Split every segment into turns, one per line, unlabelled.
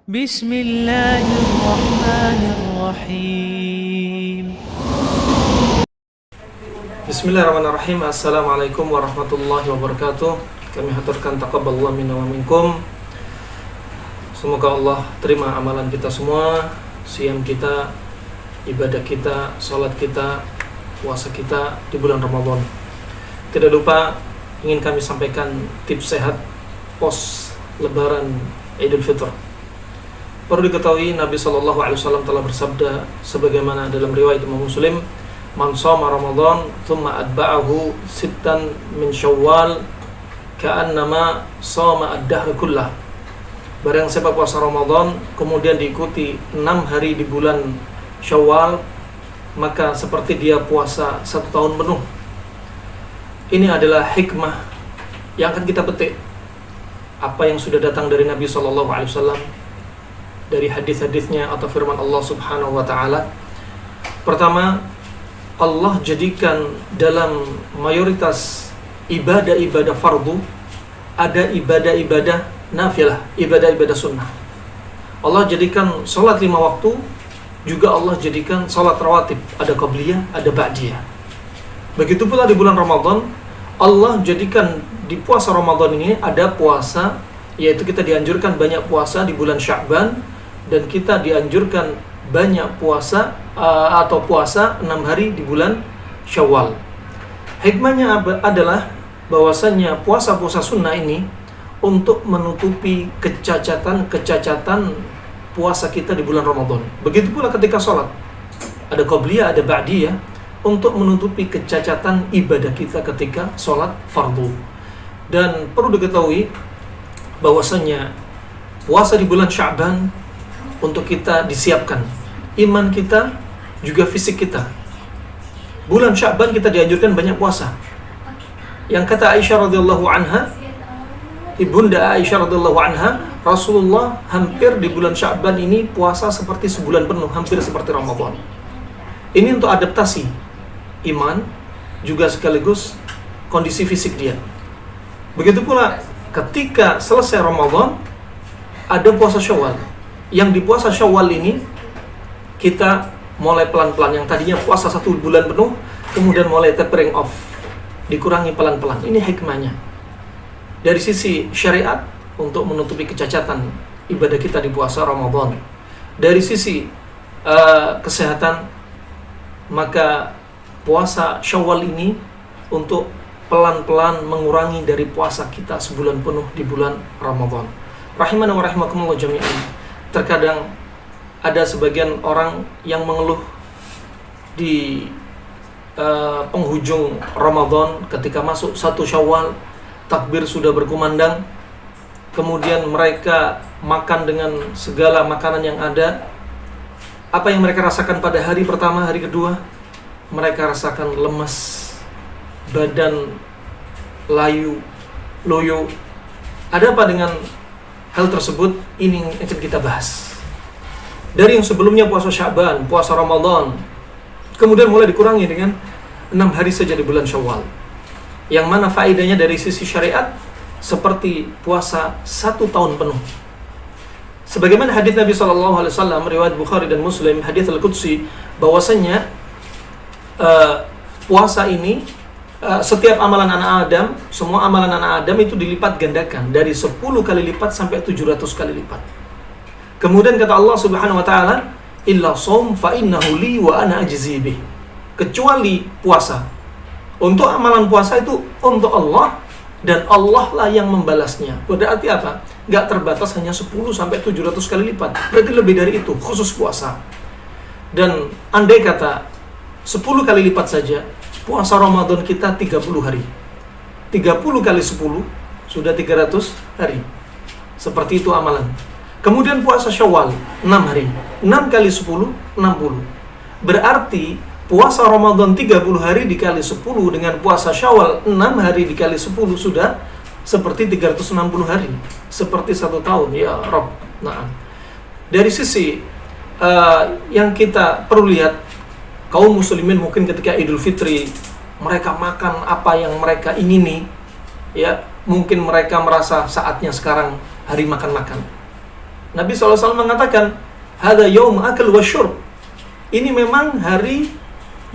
Bismillahirrahmanirrahim.
Bismillahirrahmanirrahim. Assalamualaikum warahmatullahi wabarakatuh. Kami haturkan taqabbalallahu minna wa minkum. Semoga Allah terima amalan kita semua, siyam kita, ibadah kita, salat kita, puasa kita di bulan Ramadan. Tidak lupa ingin kami sampaikan tips sehat pos Lebaran Idul Fitr. Perlu diketahui Nabi SAW telah bersabda sebagaimana dalam riwayat Imam Muslim, "Man shoma Ramadan thumma atba'ahu sittan min Syawal ka'annama shoma ad-dahr kullah." Barang siapa puasa Ramadan kemudian diikuti 6 hari di bulan Syawal, maka seperti dia puasa 1 tahun penuh. Ini adalah hikmah yang akan kita petik apa yang sudah datang dari Nabi SAW, dari hadis-hadisnya atau firman Allah Subhanahu wa taala. Pertama, Allah jadikan dalam mayoritas ibadah-ibadah fardu ada ibadah-ibadah nafilah, ibadah-ibadah sunnah. Allah jadikan salat 5 waktu, juga Allah jadikan salat rawatib, ada qabliyah, ada ba'diyah. Begitu pula di bulan Ramadan, Allah jadikan di puasa Ramadan ini ada puasa, yaitu kita dianjurkan banyak puasa di bulan Sya'ban, dan kita dianjurkan banyak puasa atau puasa 6 hari di bulan Syawal. Hikmahnya adalah bahwasannya puasa-puasa sunnah ini untuk menutupi kecacatan puasa kita di bulan Ramadan. Begitu pula ketika sholat, ada qabliyah, ada ba'diyah, untuk menutupi kecacatan ibadah kita ketika sholat fardu. Dan perlu diketahui bahwasannya puasa di bulan Sya'ban untuk kita disiapkan iman kita, juga fisik kita. Bulan Sya'ban kita dianjurkan banyak puasa. Yang kata Aisyah radhiyallahu anha, Ibunda Aisyah radhiyallahu anha, Rasulullah hampir di bulan Sya'ban ini puasa seperti sebulan penuh, hampir seperti Ramadan. Ini untuk adaptasi iman, juga sekaligus kondisi fisik dia. Begitu pula ketika selesai Ramadan, ada puasa Syawal. Yang di puasa Syawal ini kita mulai pelan-pelan. Yang tadinya puasa 1 bulan penuh, kemudian mulai tapering off, dikurangi pelan-pelan. Ini hikmahnya dari sisi syariat untuk menutupi kecacatan ibadah kita di puasa Ramadan. Dari sisi kesehatan, maka puasa Syawal ini untuk pelan-pelan mengurangi dari puasa kita sebulan penuh di bulan Ramadan. Rahimana wa rahimakumullah jami'an. Terkadang ada sebagian orang yang mengeluh di penghujung Ramadan, ketika masuk 1 Syawal, takbir sudah berkumandang, kemudian mereka makan dengan segala makanan yang ada. Apa yang mereka rasakan pada hari pertama, hari kedua? Mereka rasakan lemas, badan layu, loyo. Ada apa dengan hal tersebut? Ini yang akan kita bahas. Dari yang sebelumnya puasa Sya'ban, puasa Ramadan, kemudian mulai dikurangi dengan 6 hari saja di bulan Syawal. Yang mana faedahnya dari sisi syariat seperti puasa 1 tahun penuh. Sebagaimana hadis Nabi SAW, riwayat Bukhari dan Muslim, hadis Al-Qudsi, bahwasanya puasa ini, setiap amalan anak Adam, semua amalan anak Adam itu dilipat gandakan dari 10 kali lipat sampai 700 kali lipat. Kemudian kata Allah Subhanahu wa taala, "Illa shaum fa innahu li wa ana ajzi bih." Kecuali puasa. Untuk amalan puasa itu untuk Allah, dan Allah lah yang membalasnya. Berarti apa? Enggak terbatas hanya 10 sampai 700 kali lipat. Berarti lebih dari itu, khusus puasa. Dan andai kata 10 kali lipat saja, puasa Ramadan kita 30 hari. 30 kali 10 sudah 300 hari. Seperti itu amalan. Kemudian puasa Syawal 6 hari. 6 kali 10 60. Berarti puasa Ramadan 30 hari dikali 10 dengan puasa Syawal 6 hari dikali 10 sudah seperti 360 hari. Seperti 1 tahun, ya Rabb. Nah, dari sisi yang kita perlu lihat, kaum muslimin mungkin ketika Idul Fitri mereka makan apa yang mereka ingini, ya mungkin mereka merasa saatnya sekarang hari makan-makan. Nabi SAW mengatakan, "Hadza yaum akal wa syurb." Ini memang hari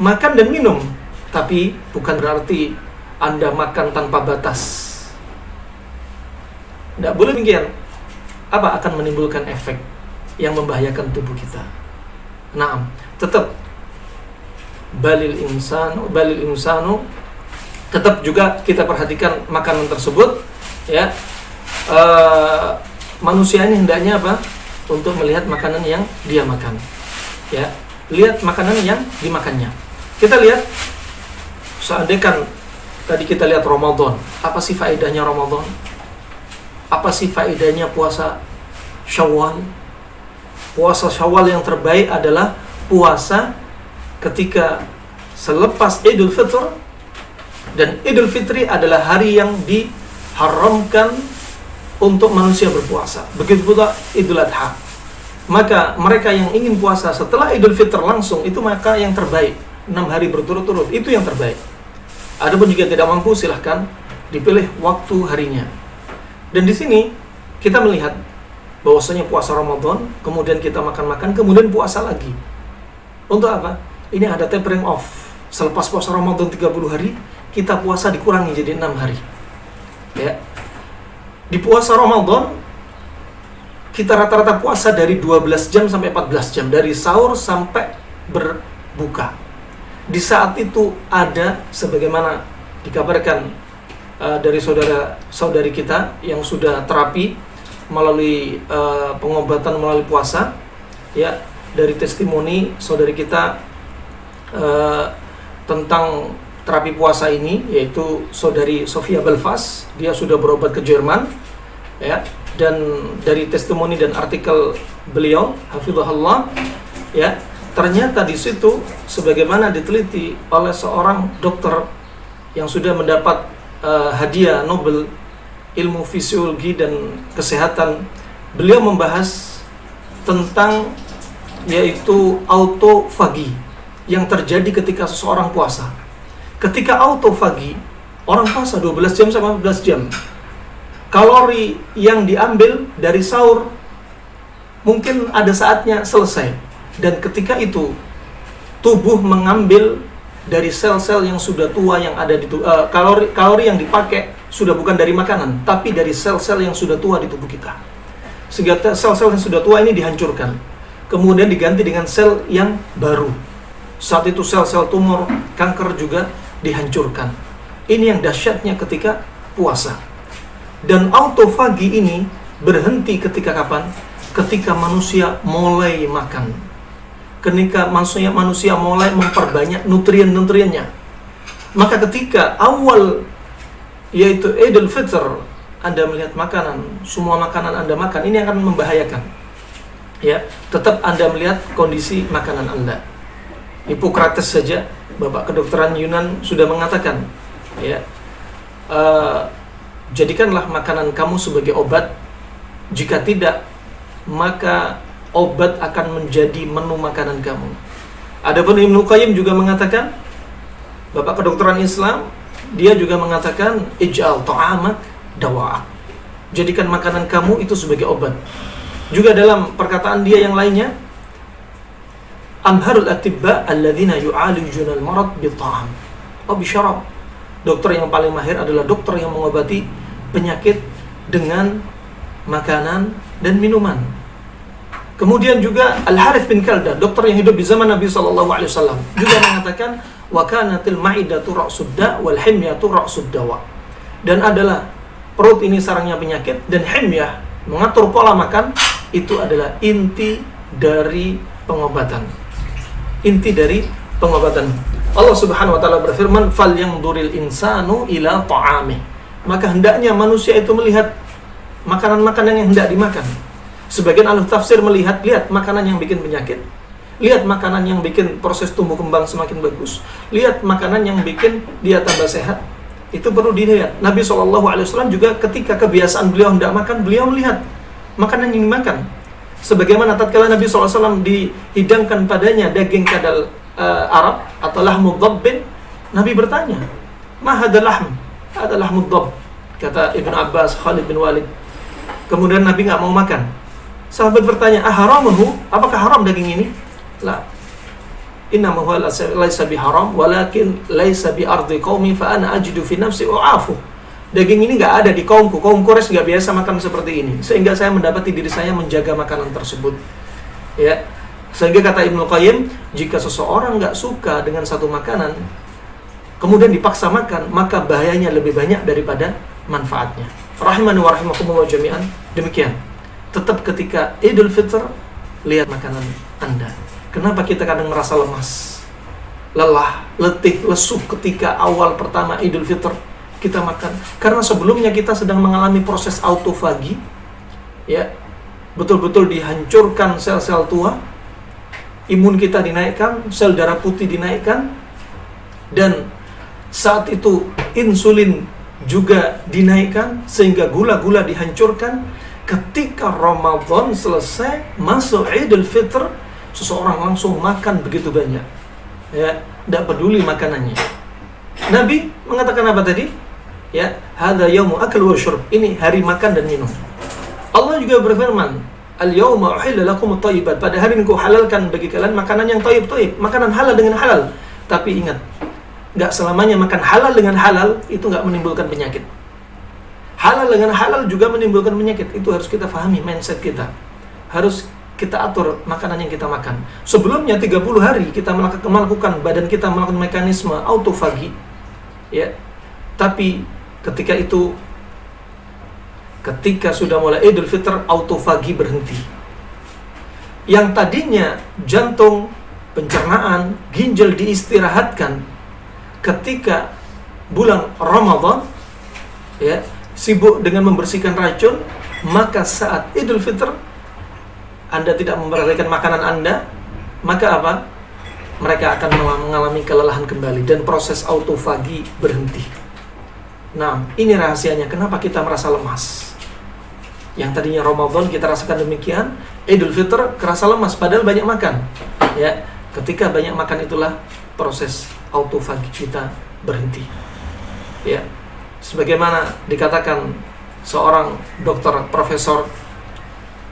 makan dan minum, tapi bukan berarti Anda makan tanpa batas. Tidak boleh demikian. Apa akan menimbulkan efek yang membahayakan tubuh kita? Nah, tetap balil insanu, tetap juga kita perhatikan makanan tersebut, ya. Manusia ini hendaknya apa? Untuk melihat makanan yang dia makan, ya. Lihat makanan yang dimakannya. Kita lihat, seandainya tadi kita lihat Ramadan, apa sih faedahnya Ramadan? Apa sih faedahnya puasa Syawal? Puasa Syawal yang terbaik adalah puasa ketika selepas Idul Fitr, dan Idul Fitri adalah hari yang diharamkan untuk manusia berpuasa. Begitu pula Idul Adha. Maka mereka yang ingin puasa setelah Idul Fitr langsung, itu maka yang terbaik. 6 hari berturut-turut, itu yang terbaik. Adapun jika tidak mampu, silahkan dipilih waktu harinya. Dan di sini kita melihat bahwasanya puasa Ramadan, kemudian kita makan-makan, kemudian puasa lagi. Untuk apa? Ini ada tapering off. Selepas puasa Ramadan 30 hari, kita puasa dikurangi jadi 6 hari. Ya. Di puasa Ramadan, kita rata-rata puasa dari 12 jam sampai 14 jam. Dari sahur sampai berbuka. Di saat itu ada, sebagaimana dikabarkan dari saudara-saudari kita yang sudah terapi melalui pengobatan melalui puasa, ya, dari testimoni saudari kita tentang terapi puasa ini, yaitu saudari Sofia Belfast. Dia sudah berobat ke Jerman, ya, dan dari testimoni dan artikel beliau, hafizahullah, ya, ternyata di situ sebagaimana diteliti oleh seorang dokter yang sudah mendapat hadiah Nobel ilmu fisiologi dan kesehatan, beliau membahas tentang yaitu autofagi yang terjadi ketika seseorang puasa. Ketika autofagi, orang puasa 12 jam sampai 14 jam. Kalori yang diambil dari sahur mungkin ada saatnya selesai. Dan ketika itu tubuh mengambil dari sel-sel yang sudah tua yang ada di tubuh, kalori yang dipakai sudah bukan dari makanan, tapi dari sel-sel yang sudah tua di tubuh kita. Sehingga sel-sel yang sudah tua ini dihancurkan, kemudian diganti dengan sel yang baru. Saat itu sel-sel tumor, kanker juga dihancurkan. Ini yang dahsyatnya ketika puasa. Dan autofagi ini berhenti ketika kapan? Ketika manusia mulai makan. Ketika manusia mulai memperbanyak nutrien-nutriennya. Maka ketika awal yaitu Idul Fitr, Anda melihat makanan, semua makanan Anda makan, ini akan membahayakan. Ya, tetap Anda melihat kondisi makanan Anda. Hippocrates saja, Bapak kedokteran Yunan sudah mengatakan, ya, jadikanlah makanan kamu sebagai obat. Jika tidak, maka obat akan menjadi menu makanan kamu. Adapun Ibnu Qayyim juga mengatakan, Bapak kedokteran Islam, dia juga mengatakan, ij'al ta'amak dawa'ak. Jadikan makanan kamu itu sebagai obat. Juga dalam perkataan dia yang lainnya, amharul atibba alladzina yu'alijuna al-marad bi-ta'am aw bi-syarab. Dokter yang paling mahir adalah dokter yang mengobati penyakit dengan makanan dan minuman. Kemudian juga Al-Harith bin Kalda, dokter yang hidup di zaman Nabi SAW, juga mengatakan, wa kanatil ma'idatu ra'sud da' wal himyatu ra'sud dawa. Dan adalah perut ini sarangnya penyakit, dan himyah, mengatur pola makan, itu adalah inti dari pengobatan. Inti dari pengobatan. Allah Subhanahu wa taala berfirman, "Falyanzuril insanu ila ta'amih." Maka hendaknya manusia itu melihat makanan-makanan yang hendak dimakan. Sebagian ahli tafsir melihat, lihat makanan yang bikin penyakit, lihat makanan yang bikin proses tumbuh kembang semakin bagus, lihat makanan yang bikin dia tambah sehat. Itu perlu dilihat. Nabi SAW juga ketika kebiasaan beliau hendak makan, beliau melihat makanan yang dimakan. Sebagaimana tatkala Nabi SAW dihidangkan padanya daging kadal Arab atau lahmud dhabbin, Nabi bertanya, "Ma hadha lahm?" "Hadha lahmud dhabb," kata Ibnu Abbas, Khalid bin Walid. Kemudian Nabi nggak mau makan. Sahabat bertanya, "Aharamuhu? Apakah haram daging ini?" La. Innama huwa laisa biharam, walakin laisa bi ardi qaumi fa ana ajidu fi nafsi u'afu. Daging ini enggak ada di kaumku. Kaum Quraisy enggak biasa makan seperti ini, sehingga saya mendapati diri saya menjaga makanan tersebut. Ya. Sehingga kata Ibnu Qayyim, jika seseorang enggak suka dengan satu makanan, kemudian dipaksa makan, maka bahayanya lebih banyak daripada manfaatnya. Rahimani wa rahimakumullah jami'an. Demikian. Tetap ketika Idul Fitr, lihat makanan Anda. Kenapa kita kadang merasa lemas, lelah, letih, lesu ketika awal pertama Idul Fitr kita makan? Karena sebelumnya kita sedang mengalami proses autofagi, ya, betul-betul dihancurkan sel-sel tua, imun kita dinaikkan, sel darah putih dinaikkan, dan saat itu insulin juga dinaikkan sehingga gula-gula dihancurkan. Ketika Ramadan selesai, masuk Idul Fitr, seseorang langsung makan begitu banyak, ya, tidak peduli makanannya. Nabi mengatakan apa tadi? Ya, hadza yaumu akl wa syurb. Ini hari makan dan minum. Allah juga berfirman, al-yauma uhilla lakumut thayyibat. Pada hari ini ku halalkan bagi kalian makanan yang thayyib, makanan halal dengan halal. Tapi ingat, enggak selamanya makan halal dengan halal itu enggak menimbulkan penyakit. Halal dengan halal juga menimbulkan penyakit. Itu harus kita pahami, mindset kita. Harus kita atur makanan yang kita makan. Sebelumnya 30 hari kita melakukan badan kita melakukan mekanisme autofagi, ya. Tapi ketika sudah mulai Idul Fitr, autofagi berhenti. Yang tadinya jantung, pencernaan, ginjal diistirahatkan ketika bulan Ramadan, ya, sibuk dengan membersihkan racun, maka saat Idul Fitr Anda tidak memperhatikan makanan Anda, maka apa? Mereka akan mengalami kelelahan kembali dan proses autofagi berhenti. Nah, ini rahasianya kenapa kita merasa lemas. Yang tadinya Ramadan kita rasakan demikian, Idul Fitr kerasa lemas padahal banyak makan. Ya, ketika banyak makan itulah proses autofagi kita berhenti. Ya. Sebagaimana dikatakan seorang dokter profesor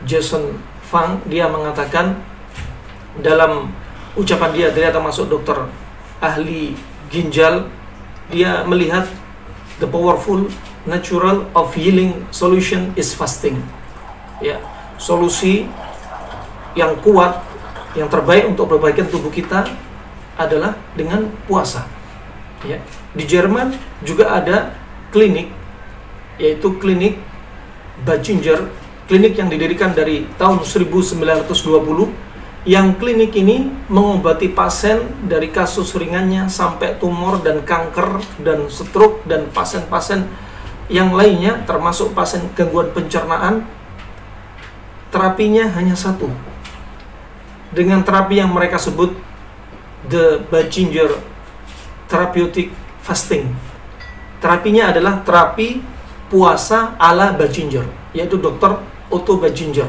Jason Fang, dia mengatakan dalam ucapan dia termasuk dokter ahli ginjal, dia melihat the powerful natural of healing solution is fasting. Ya, solusi yang kuat, yang terbaik untuk perbaikan tubuh kita adalah dengan puasa. Ya, di Jerman juga ada klinik, yaitu klinik Bachinger, klinik yang didirikan dari tahun 1920, yang klinik ini mengobati pasien dari kasus ringannya sampai tumor dan kanker dan stroke dan pasien-pasien yang lainnya, termasuk pasien gangguan pencernaan. Terapinya hanya satu, dengan terapi yang mereka sebut the Bachinger therapeutic fasting. Terapinya adalah terapi puasa ala Bachinger, yaitu Dr. Otto Bachinger.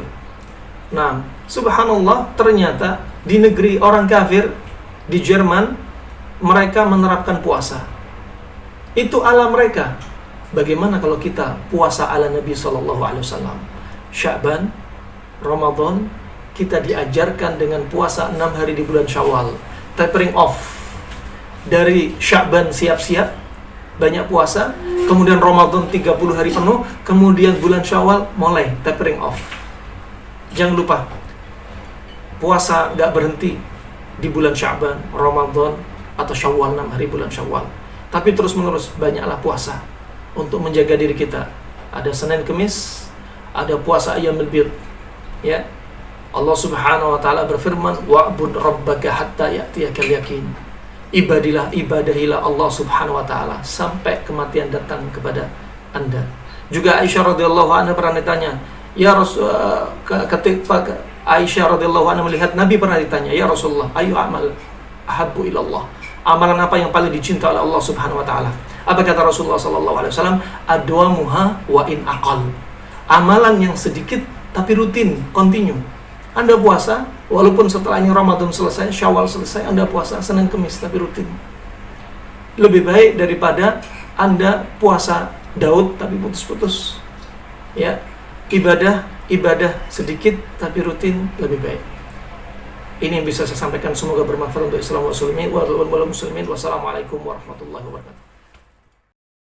Nah, subhanallah, ternyata di negeri orang kafir, di Jerman, mereka menerapkan puasa. Itu ala mereka. Bagaimana kalau kita puasa ala Nabi SAW? Sya'ban, Ramadan, kita diajarkan dengan puasa 6 hari di bulan Syawal. Tapering off. Dari Sya'ban siap-siap, banyak puasa, kemudian Ramadan 30 hari penuh, kemudian bulan Syawal mulai tapering off. Jangan lupa, puasa gak berhenti di bulan Sya'ban, Ramadan, atau Syawal, 6 hari bulan Syawal. Tapi terus menerus banyaklah puasa untuk menjaga diri kita. Ada Senin Kemis, ada puasa Ayyamul Bid. Ya, Allah Subhanahu wa taala berfirman, wa'bud rabbaka hatta ya'tiyakal yaqin. Ibadahilah Allah Subhanahu wa taala sampai kematian datang kepada Anda. Juga Aisyah radhiyallahu anha pernah ditanya, ya Rasul, ketika Aisyah radhiyallahu anha melihat Nabi pernah ditanya, ya Rasulullah, ayu amal ahabbu ilallah, amalan apa yang paling dicinta oleh Allah Subhanahu wa taala? Apa kata Rasulullah sallallahu alaihi wasallam? Adwamuha wa in aqal. Amalan yang sedikit tapi rutin, continue. Anda puasa, walaupun setelah ini Ramadan selesai, Syawal selesai, Anda puasa Senin Kemis tapi rutin. Lebih baik daripada Anda puasa Daud tapi putus-putus. Ya, ibadah ibadah sedikit tapi rutin lebih baik. Ini yang bisa saya sampaikan, semoga bermanfaat untuk Islam wal muslimin. Wassalamualaikum warahmatullahi wabarakatuh.